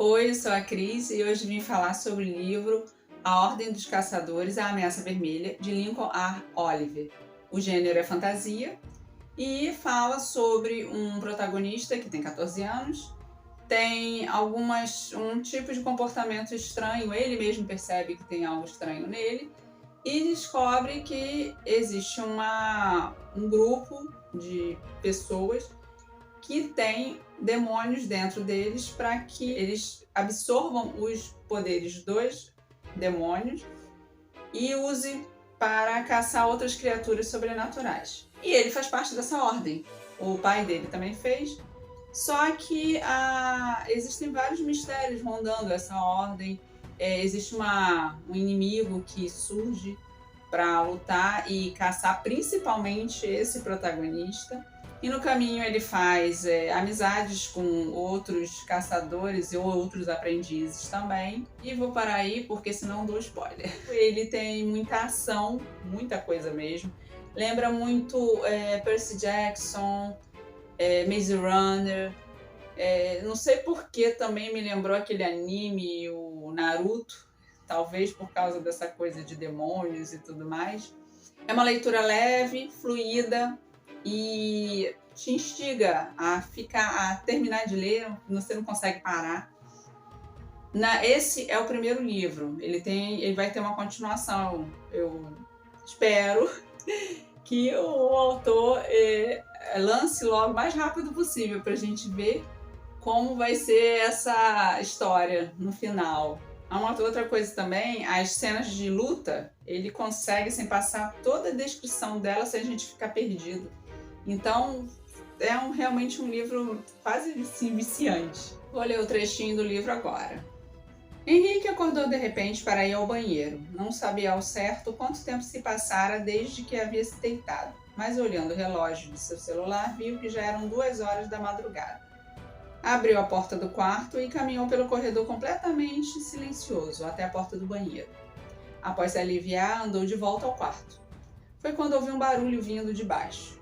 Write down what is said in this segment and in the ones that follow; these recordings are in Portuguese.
Oi, eu sou a Cris e hoje vim falar sobre o livro A Ordem dos Caçadores, A Ameaça Vermelha, de Lincoln R. Oliver. O gênero é fantasia e fala sobre um protagonista que tem 14 anos, tem um tipo de comportamento estranho, ele mesmo percebe que tem algo estranho nele e descobre que existe um grupo de pessoas que tem demônios dentro deles para que eles absorvam os poderes dos demônios e use para caçar outras criaturas sobrenaturais. E ele faz parte dessa ordem. O pai dele também fez. Só que existem vários mistérios rondando essa ordem. Existe um inimigo que surge para lutar e caçar principalmente esse protagonista. E no caminho ele faz amizades com outros caçadores e outros aprendizes também. E vou parar aí porque senão dou spoiler. Ele tem muita ação, muita coisa mesmo. Lembra muito Percy Jackson, Maze Runner. Não sei por que também me lembrou aquele anime, o Naruto. Talvez por causa dessa coisa de demônios e tudo mais. É uma leitura leve, fluida, e te instiga a terminar de ler, você não consegue parar. Esse é o primeiro livro, ele vai ter uma continuação. Eu espero que o autor lance logo o mais rápido possível para a gente ver como vai ser essa história no final. Há uma outra coisa também, as cenas de luta, ele consegue sem passar toda a descrição dela sem a gente ficar perdido. Então, realmente um livro quase assim, viciante. Vou ler o trechinho do livro agora. Henrique acordou de repente para ir ao banheiro. Não sabia ao certo quanto tempo se passara desde que havia se deitado, mas olhando o relógio de seu celular, viu que já eram 2 horas da madrugada. Abriu a porta do quarto e caminhou pelo corredor completamente silencioso até a porta do banheiro. Após se aliviar, andou de volta ao quarto. Foi quando ouviu um barulho vindo de baixo.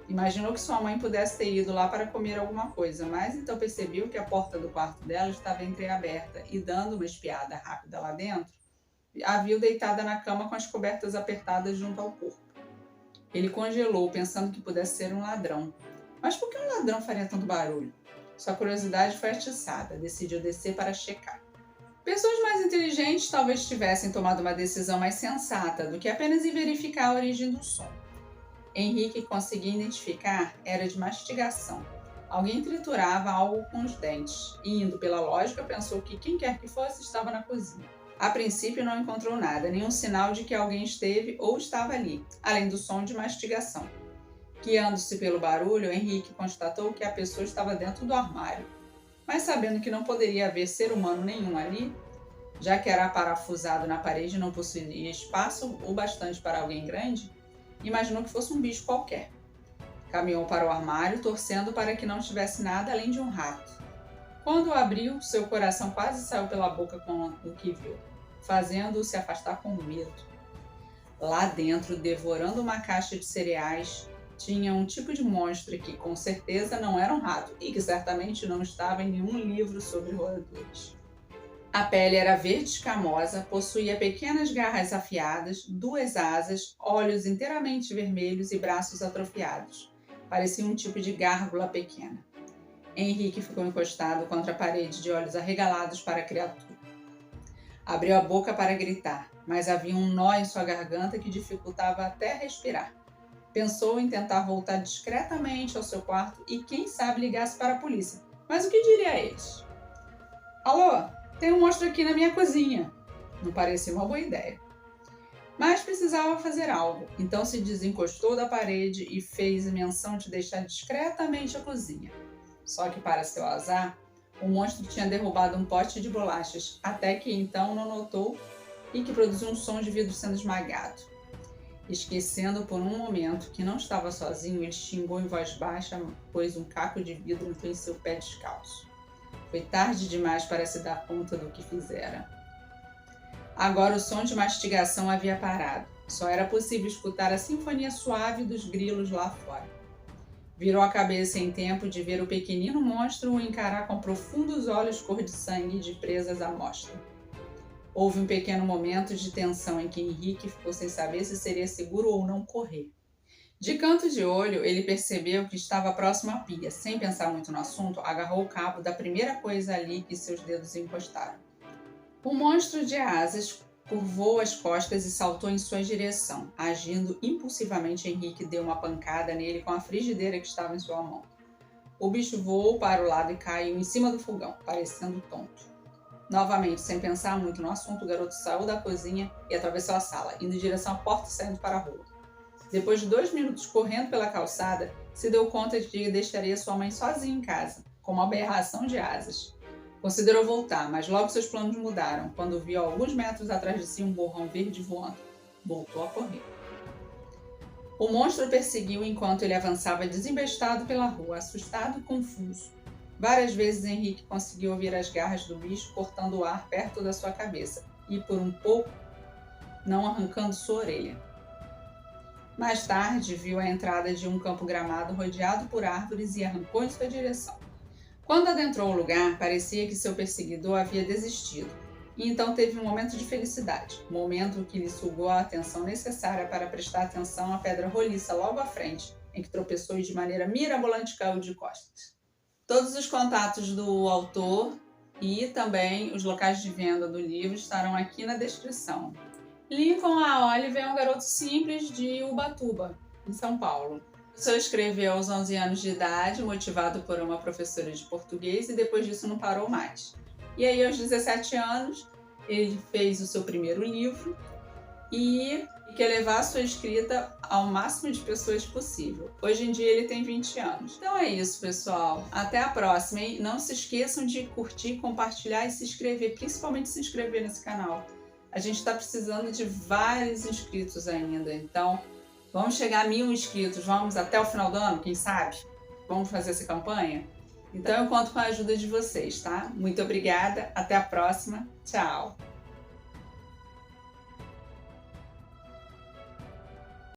Imaginou que sua mãe pudesse ter ido lá para comer alguma coisa, mas então percebeu que a porta do quarto dela estava entreaberta e, dando uma espiada rápida lá dentro, a viu deitada na cama com as cobertas apertadas junto ao corpo. Ele congelou, pensando que pudesse ser um ladrão. Mas por que um ladrão faria tanto barulho? Sua curiosidade foi atiçada, decidiu descer para checar. Pessoas mais inteligentes talvez tivessem tomado uma decisão mais sensata do que apenas ir verificar a origem do som. Henrique conseguia identificar era de mastigação. Alguém triturava algo com os dentes e, indo pela lógica, pensou que quem quer que fosse estava na cozinha. A princípio não encontrou nada, nenhum sinal de que alguém esteve ou estava ali, além do som de mastigação. Guiando-se pelo barulho, Henrique constatou que a pessoa estava dentro do armário. Mas sabendo que não poderia haver ser humano nenhum ali, já que era parafusado na parede e não possuía espaço o bastante para alguém grande, imaginou que fosse um bicho qualquer. Caminhou para o armário, torcendo para que não tivesse nada além de um rato. Quando o abriu, seu coração quase saiu pela boca com o que viu, fazendo-o se afastar com medo. Lá dentro, devorando uma caixa de cereais, tinha um tipo de monstro que com certeza não era um rato e que certamente não estava em nenhum livro sobre roedores. A pele era verde escamosa, possuía pequenas garras afiadas, 2 asas, olhos inteiramente vermelhos e braços atrofiados. Parecia um tipo de gárgula pequena. Henrique ficou encostado contra a parede de olhos arregalados para a criatura. Abriu a boca para gritar, mas havia um nó em sua garganta que dificultava até respirar. Pensou em tentar voltar discretamente ao seu quarto e, quem sabe, ligasse para a polícia. Mas o que diria a eles? Alô, tem um monstro aqui na minha cozinha. Não parecia uma boa ideia. Mas precisava fazer algo, então se desencostou da parede e fez menção de deixar discretamente a cozinha. Só que, para seu azar, o monstro tinha derrubado um pote de bolachas, até que então não notou e que produziu um som de vidro sendo esmagado. Esquecendo por um momento que não estava sozinho, ele xingou em voz baixa, pois um caco de vidro entrou em seu pé descalço. Foi tarde demais para se dar conta do que fizera. Agora o som de mastigação havia parado. Só era possível escutar a sinfonia suave dos grilos lá fora. Virou a cabeça em tempo de ver o pequenino monstro o encarar com profundos olhos cor de sangue de presas à mostra. Houve um pequeno momento de tensão em que Henrique ficou sem saber se seria seguro ou não correr. De canto de olho, ele percebeu que estava próximo à pia. Sem pensar muito no assunto, agarrou o cabo da primeira coisa ali que seus dedos encostaram. O monstro de asas curvou as costas e saltou em sua direção. Agindo impulsivamente, Henrique deu uma pancada nele com a frigideira que estava em sua mão. O bicho voou para o lado e caiu em cima do fogão, parecendo tonto. Novamente, sem pensar muito no assunto, o garoto saiu da cozinha e atravessou a sala, indo em direção à porta e saindo para a rua. Depois de 2 minutos correndo pela calçada, se deu conta de que deixaria sua mãe sozinha em casa, com uma aberração de asas. Considerou voltar, mas logo seus planos mudaram, quando viu a alguns metros atrás de si um borrão verde voando. Voltou a correr. O monstro o perseguiu enquanto ele avançava desembestado pela rua, assustado e confuso. Várias vezes Henrique conseguiu ouvir as garras do bicho cortando o ar perto da sua cabeça e, por um pouco, não arrancando sua orelha. Mais tarde, viu a entrada de um campo gramado rodeado por árvores e arrancou em sua direção. Quando adentrou o lugar, parecia que seu perseguidor havia desistido, e então teve um momento de felicidade, momento que lhe sugou a atenção necessária para prestar atenção à pedra roliça logo à frente, em que tropeçou e de maneira mirabolante caiu de costas. Todos os contatos do autor e também os locais de venda do livro estarão aqui na descrição. Lincoln A. Oliver é um garoto simples de Ubatuba, em São Paulo. O professor escreveu aos 11 anos de idade, motivado por uma professora de português, e depois disso não parou mais. E aí, aos 17 anos, ele fez o seu primeiro livro e quer levar a sua escrita ao máximo de pessoas possível. Hoje em dia ele tem 20 anos. Então é isso, pessoal. Até a próxima, hein? Não se esqueçam de curtir, compartilhar e se inscrever, principalmente se inscrever nesse canal. A gente está precisando de vários inscritos ainda, então vamos chegar a 1000 inscritos, vamos até o final do ano, quem sabe? Vamos fazer essa campanha? Então eu conto com a ajuda de vocês, tá? Muito obrigada, até a próxima, tchau!